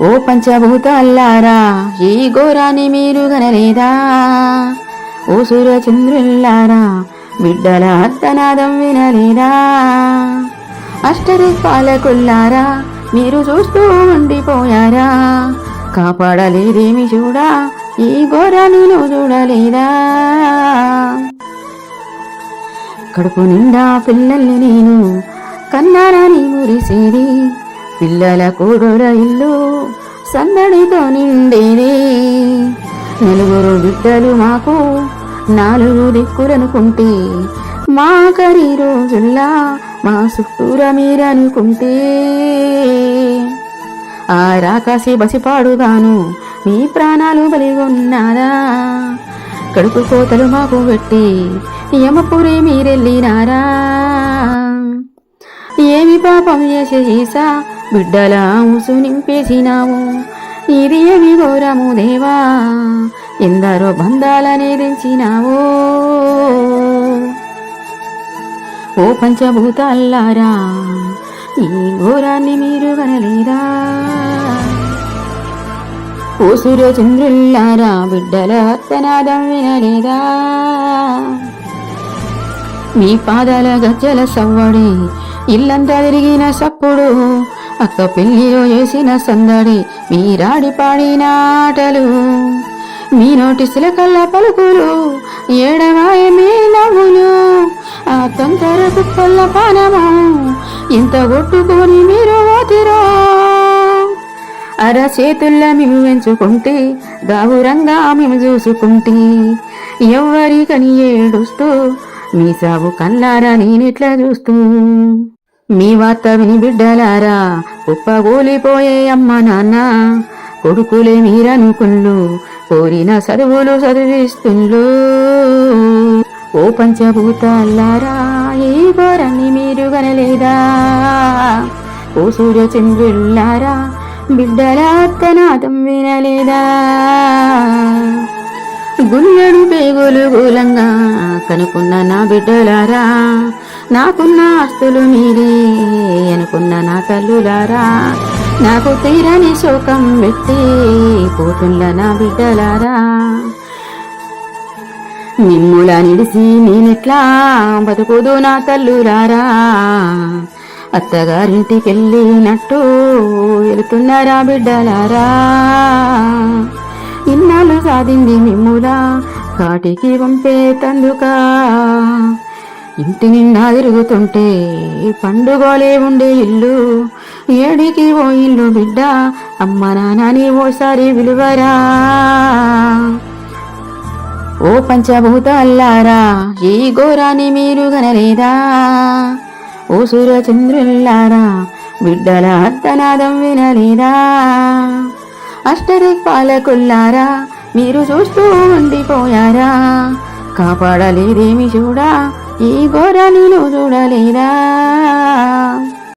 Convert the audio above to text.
ఓ పంచభూతాల్లారా ఈ ఘోరాన్ని మీరు గనలేదా? ఓ సూర్యచంద్రుల్లారా బిడ్డల అర్తనాదం వినలేదా? అష్టదిక్పాలకుల్లారా మీరు చూస్తూ ఉండిపోయారా? కాపాడలేదేమి చూడా ఈ ఘోరాన్ని నువ్వు చూడలేదా? కడుపు నిండా పిల్లల్ని నేను కన్నానని మురిసేది, పిల్లల కూడుల ఇల్లు సందడితో నిండేది. నలుగురు బిడ్డలు మాకు నాలుగు దిక్కులనుకుంటే, మా కరి రోజుల్లా మా చుట్టూర మీరనుకుంటే, ఆ రాకాసి బసిపాడుగాను మీ ప్రాణాలు బలిగొన్నారా? కడుపు కోతలు మాకు పెట్టి యమపురి మీరెళ్ళినారా? ఏమి పాపం చేసా బిడ్డల ఊసు నింపేసినావు, ఇది ఏమి ఘోరము దేవా, ఎందరో బంధాలనే తెంచినావో. ఓ పంచభూతాల్లారా ఈ ఘోరాన్ని మీరు గనలేదా? ఓ సూర్యచంద్రుల్లారా బిడ్డల అర్తనాదం వినలేదా? మీ పాదాల గజ్జల సవ్వడి ఇల్లంతా తిరిగిన సప్పుడు, అక్క పెళ్లిలో వేసిన సందడి, మీరాడి పాడిన ఆటలు, మీ నోటి సిలకల్ల పలుకులు, ఏడవాయ మీ నవ్వులు, ఆ తొంతర కుప్పల్ల పానము ఎంత కొట్టుకొని మీరు ఓతిరో. అరచేతుల్లా మేము పెంచుకుంటే గావురంగా మేము చూసుకుంటే, ఎవ్వరికని ఏడుస్తూ మీ సాగు కల్లారా నేనెట్లా చూస్తూ. మీ వార్త విని బిడ్డలారా కుప్పగూలిపోయే అమ్మ నాన్న, కొడుకులే మీరనుకుళ్ళు కోరిన చదువులు చదివిస్తుండ్లు. ఓ పంచభూతాల్లారా ఈ ఘోరాన్ని మీరు గనలేదా? ఓ సూర్యచంద్రుల్లారా బిడ్డల అర్తనాదం వినలేదా? గుల్లెడు పేగులు గూలంగా కనుకున్న నా బిడ్డలారా, నాకున్న ఆస్తులు మీరే అనుకున్న నా తల్లులారా, నాకు తీరని శోకం పెట్టి పోతుండ నా బిడ్డలారా, మిమ్ముల నిడిసి నేనెట్లా బతుకుదు నా తల్లులారా, అత్తగారింటికెళ్ళినట్టు వెళుతున్నారా బిడ్డలారా. ఇన్నాళ్ళు సాధింది మిమ్ములా కాటికి పంపే తందుకా, ఇంటి నిండా తిరుగుతుంటే పండుగలే ఉండే ఇల్లు, ఏడికి ఓ ఇల్లు బిడ్డ అమ్మ నాన్నని ఓసారి విలువరా. ఓ పంచభూతాల్లారా ఈ ఘోరాన్ని మీరు గనలేదా? ఓ సూర్యచంద్రుల్లారా బిడ్డల అర్తనాదం వినలేదా? అష్టదిక్పాలకుల్లారా మీరు చూస్తూ ఉండిపోయారా? కాపాడలేదేమి చూడా ఈ ఘోరాన్ని నువ్వు చూడలేదా?